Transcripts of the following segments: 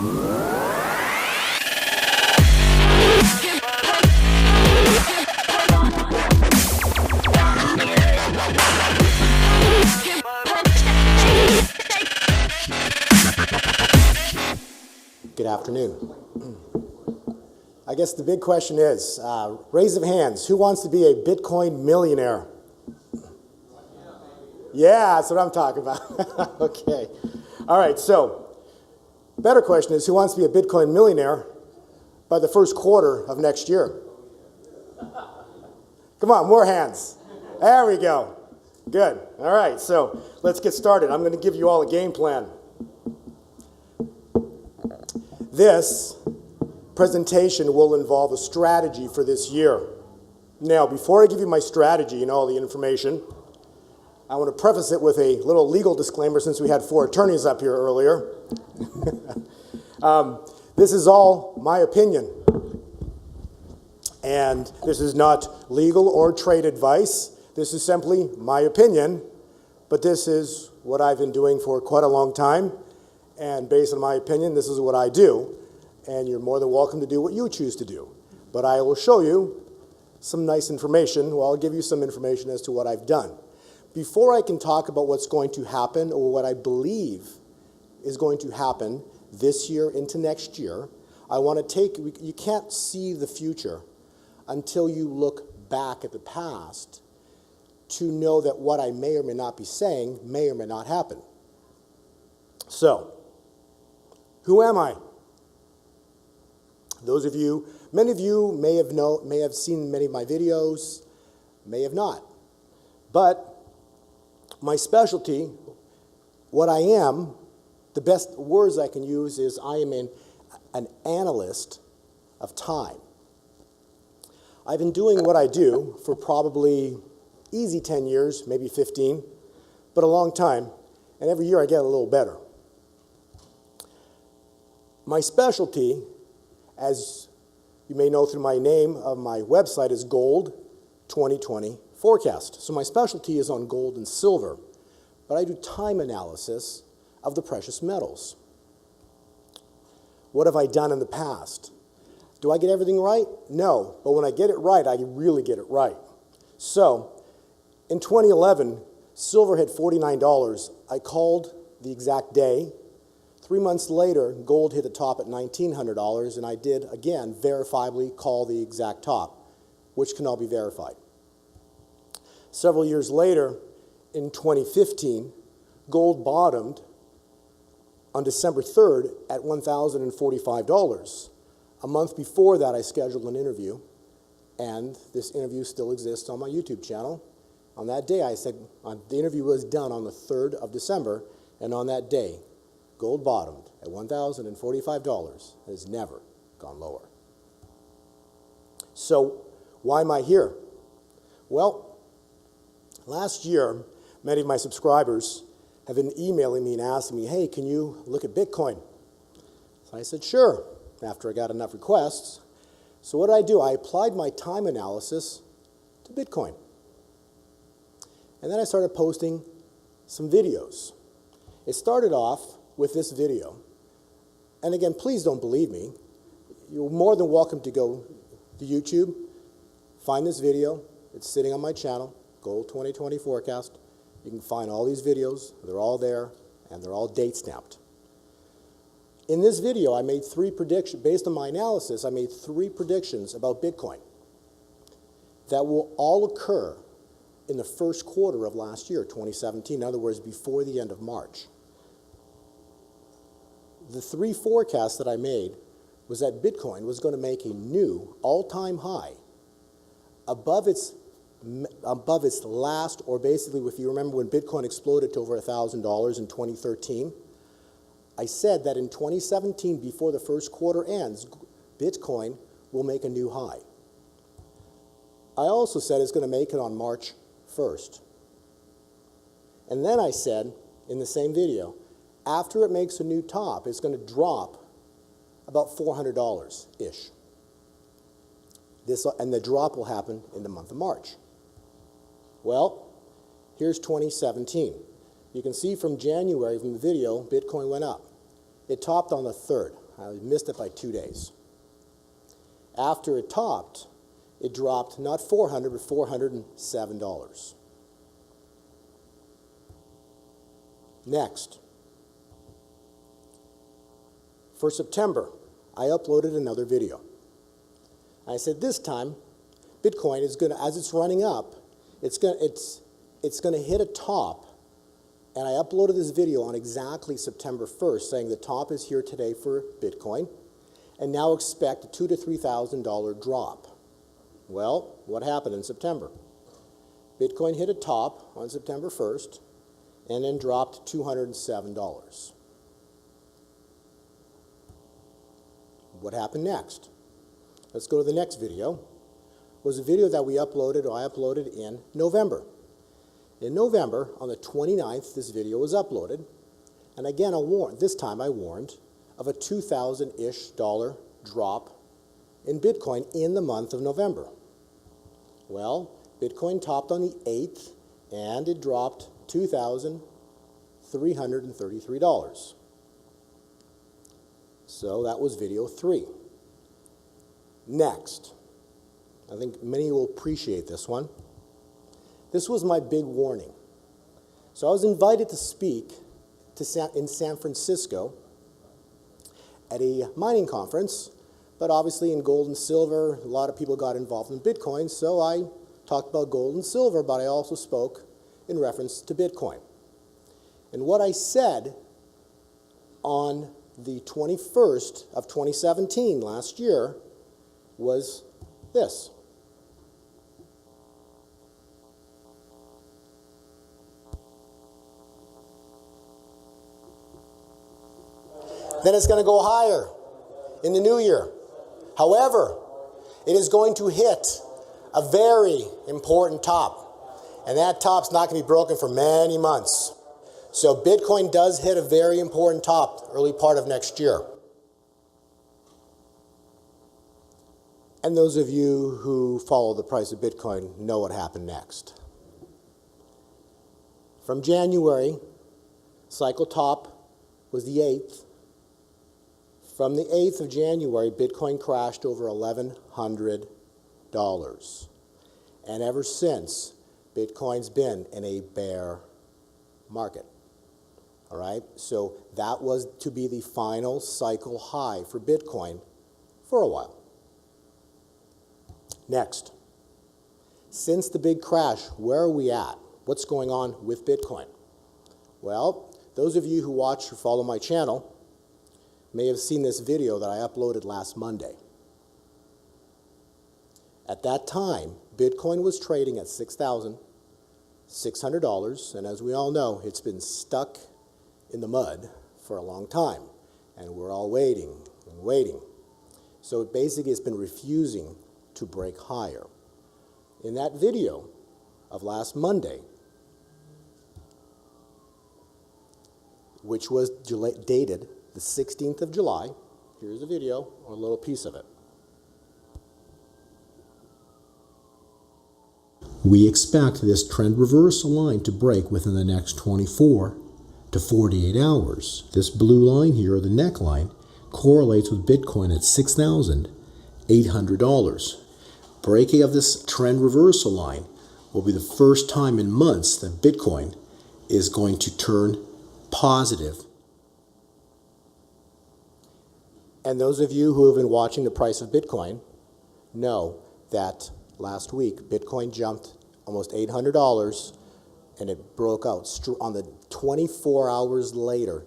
Good afternoon. I guess the big question is, raise of hands, who wants to be a Bitcoin millionaire? Yeah, that's what I'm talking about. Okay. All right, so better question is, who wants to be a Bitcoin millionaire by the first quarter of next year? Come on, more hands. There we go. Good. All right, so let's get started. I'm going to give you all a game plan. This presentation will involve a strategy for this year. Now, before I give you my strategy and all the information, I want to preface it with a little legal disclaimer since we had 4 attorneys up here earlier. This is all my opinion. And this is not legal or trade advice. This is simply my opinion. But this is what I've been doing for quite a long time. And based on my opinion, this is what I do. And you're more than welcome to do what you choose to do. But I will show you some nice information. Well, I'll give you some information as to what I've done. Before I can talk about what's going to happen or what I believe is going to happen this year into next year, I want to take, you can't see the future until you look back at the past to know that what I may or may not be saying may or may not happen. So, who am I? Those of you, many of you may have seen many of my videos, may have not. But my specialty, what I am, the best words I can use is I am an analyst of time. I've been doing what I do for probably easy 10 years, maybe 15, but a long time, and every year I get a little better. My specialty, as you may know through my name of my website, is Gold 2020 Forecast. So my specialty is on gold and silver, but I do time analysis of the precious metals. What have I done in the past? Do I get everything right? No, but when I get it right, I really get it right. So in 2011, silver hit $49. I called the exact day. 3 months later, gold hit the top at $1,900, and I did, again, verifiably call the exact top, which can all be verified. Several years later, in 2015, gold bottomed on December 3rd at $1,045. A month before that, I scheduled an interview, and this interview still exists on my YouTube channel. On that day, I said, the interview was done on the 3rd of December, and on that day, gold bottomed at $1,045 and has never gone lower. So why am I here? Well, last year, many of my subscribers have been emailing me and asking me, hey, can you look at Bitcoin? So I said, sure, after I got enough requests. So what did I do? I applied my time analysis to Bitcoin. And then I started posting some videos. It started off with this video. And again, please don't believe me. You're more than welcome to go to YouTube, find this video. It's sitting on my channel, Gold 2020 Forecast. You can find all these videos. They're all there, and they're all date stamped. In this video, I made 3 predictions. Based on my analysis, I made 3 predictions about Bitcoin that will all occur in the first quarter of last year, 2017. In other words, before the end of March. The 3 forecasts that I made was that Bitcoin was going to make a new all-time high above its last, or basically, if you remember when Bitcoin exploded to over $1,000 in 2013, I said that in 2017, before the first quarter ends, Bitcoin will make a new high. I also said it's going to make it on March 1st. And then I said in the same video, after it makes a new top, it's going to drop about $400-ish. And the drop will happen in the month of March. Well, here's 2017. You can see from January, from the video, Bitcoin went up. It topped on the 3rd I missed it by 2 days. After it topped, it dropped not $400, but $407. Next, for September, I uploaded another video. I said this time, Bitcoin is going to, as it's running up, it's going to hit a top. And I uploaded this video on exactly September 1st, saying the top is here today for Bitcoin, and now expect a $2,000 to $3,000 drop. Well, what happened in September? Bitcoin hit a top on September 1st, and then dropped $207. What happened next? Let's go to the next video. It was a video that I uploaded in November. In November, on the 29th, this video was uploaded. And again, this time I warned of a $2,000-ish drop in Bitcoin in the month of November. Well, Bitcoin topped on the 8th, and it dropped $2,333. So that was video 3. Next, I think many will appreciate this one. This was my big warning. So I was invited to speak in San Francisco at a mining conference, but obviously in gold and silver, a lot of people got involved in Bitcoin, so I talked about gold and silver, but I also spoke in reference to Bitcoin. And what I said on the 21st of 2017, last year, was this. Then it's going to go higher in the new year. However, it is going to hit a very important top. And that top's not going to be broken for many months. So Bitcoin does hit a very important top early part of next year. And those of you who follow the price of Bitcoin know what happened next. From January, cycle top was the 8th. From the 8th of January, Bitcoin crashed over $1,100. And ever since, Bitcoin's been in a bear market. All right? So that was to be the final cycle high for Bitcoin for a while. Next, since the big crash, where are we at? What's going on with Bitcoin? Well, those of you who watch or follow my channel may have seen this video that I uploaded last Monday. At that time, Bitcoin was trading at $6,600, and as we all know, it's been stuck in the mud for a long time, and we're all waiting and waiting. So it basically has been refusing to break higher. In that video of last Monday, which was dated the 16th of July, here's the video, or a little piece of it. We expect this trend reversal line to break within the next 24 to 48 hours. This blue line here, the neckline, correlates with Bitcoin at $6,800. Breaking of this trend reversal line will be the first time in months that Bitcoin is going to turn positive. And those of you who have been watching the price of Bitcoin know that last week Bitcoin jumped almost $800 and it broke out on the 24 hours later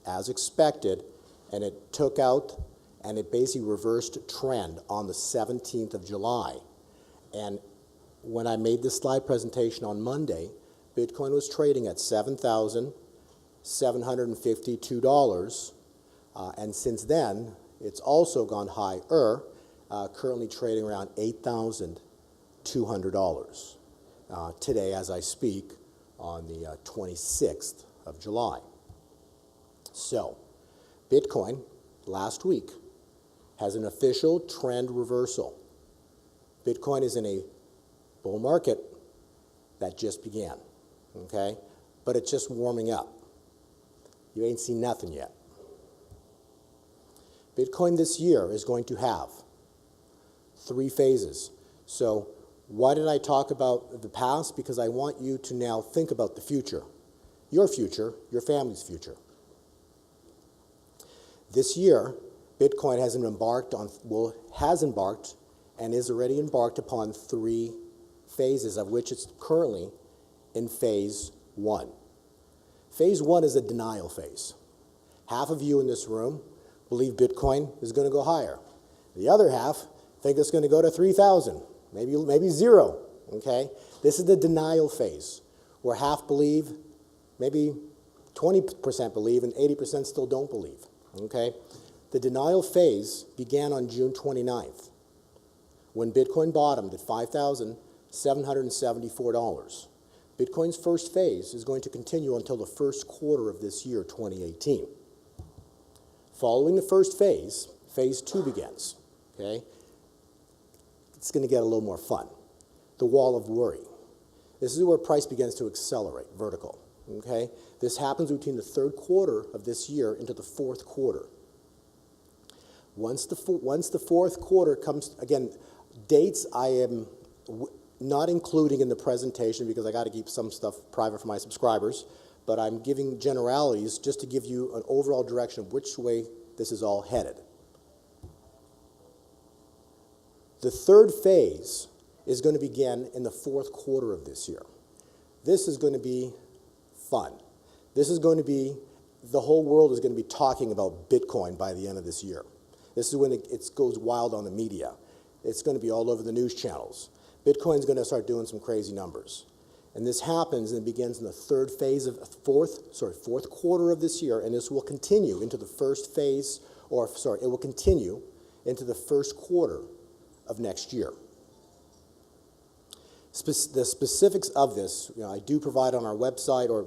as expected, and it took out and it basically reversed trend on the 17th of July. And when I made this slide presentation on Monday, Bitcoin was trading at $7,752. And since then, it's also gone higher, currently trading around $8,200 today as I speak on the 26th of July. So, Bitcoin last week has an official trend reversal. Bitcoin is in a bull market that just began, okay? But it's just warming up. You ain't seen nothing yet. Bitcoin this year is going to have 3 phases. So why did I talk about the past? Because I want you to now think about the future, your family's future. This year, Bitcoin has embarked and is already embarked upon 3 phases, of which it's currently in phase 1. Phase 1 is a denial phase. Half of you in this room believe Bitcoin is going to go higher. The other half think it's going to go to 3,000, maybe 0, okay? This is the denial phase, where half believe, maybe 20% believe, and 80% still don't believe, okay? The denial phase began on June 29th, when Bitcoin bottomed at $5,774. Bitcoin's first phase is going to continue until the first quarter of this year, 2018. Following the first phase, phase 2 begins, okay? It's going to get a little more fun. The wall of worry. This is where price begins to accelerate, vertical, okay? This happens between the 3rd quarter of this year into the 4th quarter. Once the 4th quarter comes, again, dates I am not including in the presentation because I got to keep some stuff private for my subscribers, but I'm giving generalities just to give you an overall direction of which way this is all headed. The 3rd phase is going to begin in the 4th quarter of this year. This is going to be fun. This is going to be, the whole world is going to be talking about Bitcoin by the end of this year. This is when it goes wild on the media. It's going to be all over the news channels. Bitcoin's going to start doing some crazy numbers. And this happens and it begins in the 3rd phase of 4th quarter of this year, and this will continue into the first phase, it will continue into the 1st quarter of next year. The specifics of this, I do provide on our website or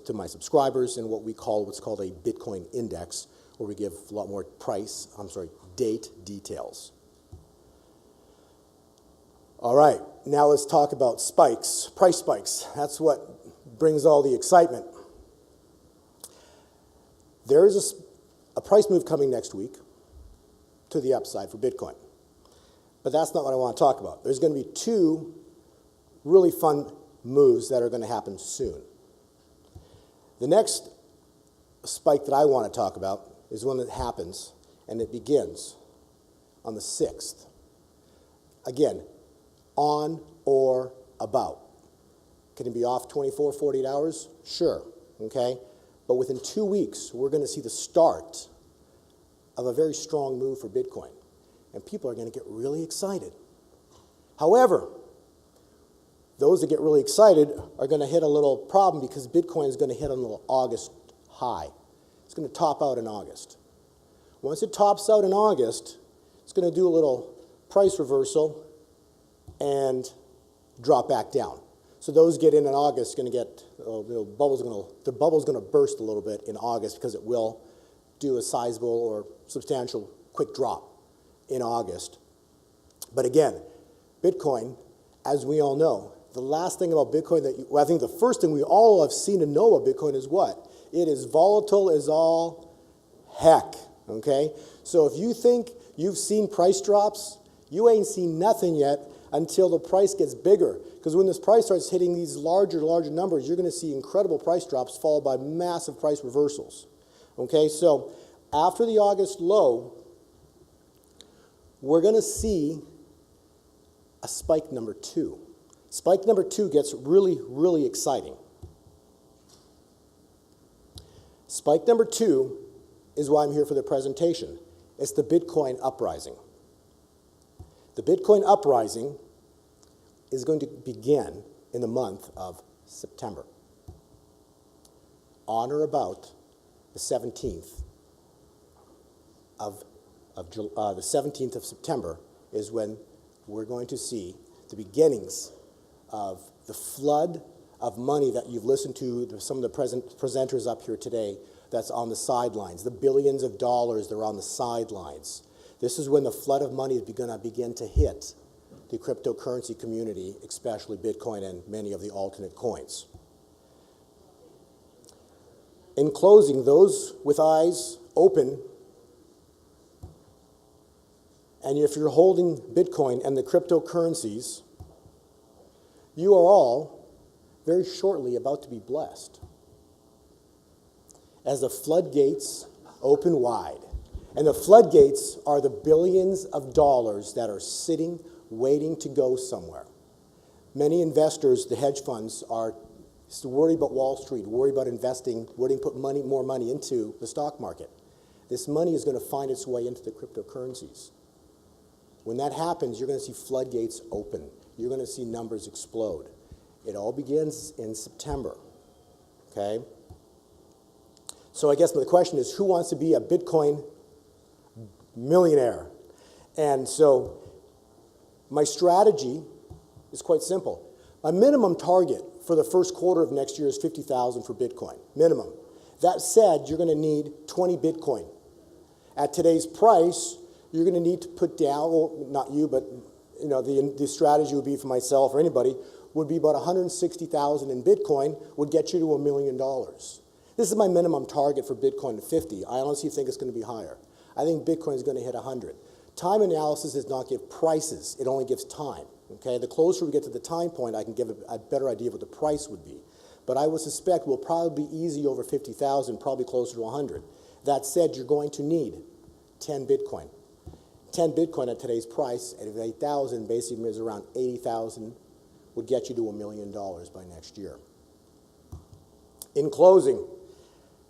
to my subscribers in what's called a Bitcoin index, where we give a lot more date details. All right, now let's talk about spikes, price spikes. That's what brings all the excitement. There is a price move coming next week to the upside for Bitcoin. But that's not what I want to talk about. There's going to be 2 really fun moves that are going to happen soon. The next spike that I want to talk about is one that happens, and it begins on the 6th. Again, on or about. Can it be off 24, 48 hours? Sure, okay? But within 2 weeks, we're going to see the start of a very strong move for Bitcoin. And people are going to get really excited. However, those that get really excited are going to hit a little problem because Bitcoin is going to hit a little August high. It's going to top out in August. Once it tops out in August, it's going to do a little price reversal and drop back down. So those get in August going to get, the bubble's going to burst a little bit in August because it will do a sizable or substantial quick drop in August. But again, Bitcoin, as we all know, the last thing about Bitcoin I think the first thing we all have seen and know about Bitcoin is what? It is volatile as all heck, okay? So if you think you've seen price drops, you ain't seen nothing yet until the price gets bigger. Because when this price starts hitting these larger numbers, you're going to see incredible price drops followed by massive price reversals. Okay, so after the August low, we're going to see a spike number 2. Spike number 2 gets really, really exciting. Spike number 2 is why I'm here for the presentation. It's the Bitcoin uprising. The Bitcoin uprising is going to begin in the month of September. On or about the 17th of September is when we're going to see the beginnings of the flood of money that you've listened to some of the presenters up here today that's on the sidelines, the billions of dollars that are on the sidelines. This is when the flood of money is going to begin to hit the cryptocurrency community, especially Bitcoin and many of the alternate coins. In closing, those with eyes open and if you're holding Bitcoin and the cryptocurrencies, you are all very shortly about to be blessed as the floodgates open wide. And the floodgates are the billions of dollars that are sitting, waiting to go somewhere. Many investors, the hedge funds, are worried about Wall Street, worried about investing, worried to put more money into the stock market. This money is going to find its way into the cryptocurrencies. When that happens, you're going to see floodgates open. You're going to see numbers explode. It all begins in September, okay? So I guess the question is, who wants to be a Bitcoin millionaire? And so my strategy is quite simple. My minimum target for the first quarter of next year is 50,000 for Bitcoin, minimum. That said, you're going to need 20 Bitcoin. At today's price, you're going to need to put down, well, not you, but you know, the strategy would be for myself or anybody, would be about 160,000 in Bitcoin would get you to $1 million. This is my minimum target for Bitcoin to 50. I honestly think it's going to be higher. I think Bitcoin is going to hit 100. Time analysis does not give prices, it only gives time. Okay, the closer we get to the time point, I can give a better idea of what the price would be. But I would suspect we'll probably be easy over 50,000, probably closer to 100. That said, you're going to need 10 Bitcoin. 10 Bitcoin at today's price, at 8,000, basically is around 80,000, would get you to $1 million by next year. In closing,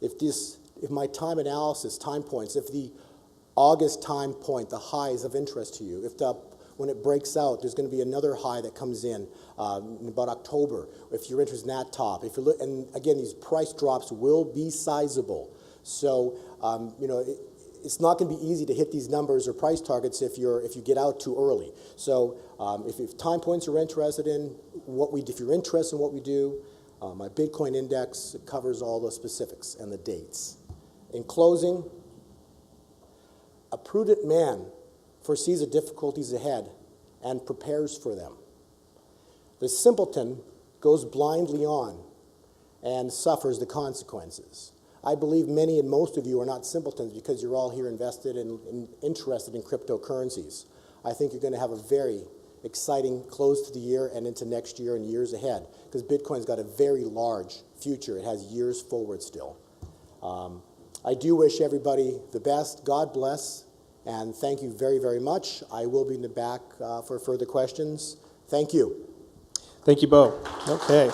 if my time analysis, time points, if the August time point, the high is of interest to you, if when it breaks out, there's going to be another high that comes in about October. If you're interested in that top, if you look, and again, these price drops will be sizable. So, you know, it's not going to be easy to hit these numbers or price targets if you get out too early. So, if time points are interested in if you're interested in what we do, my Bitcoin index covers all the specifics and the dates. In closing, a prudent man foresees the difficulties ahead and prepares for them. The simpleton goes blindly on and suffers the consequences. I believe many and most of you are not simpletons because you're all here invested and interested in cryptocurrencies. I think you're going to have a very exciting close to the year and into next year and years ahead because Bitcoin's got a very large future. It has years forward still. I do wish everybody the best. God bless. And thank you very, very much. I will be in the back for further questions. Thank you. Thank you, Bo. Okay.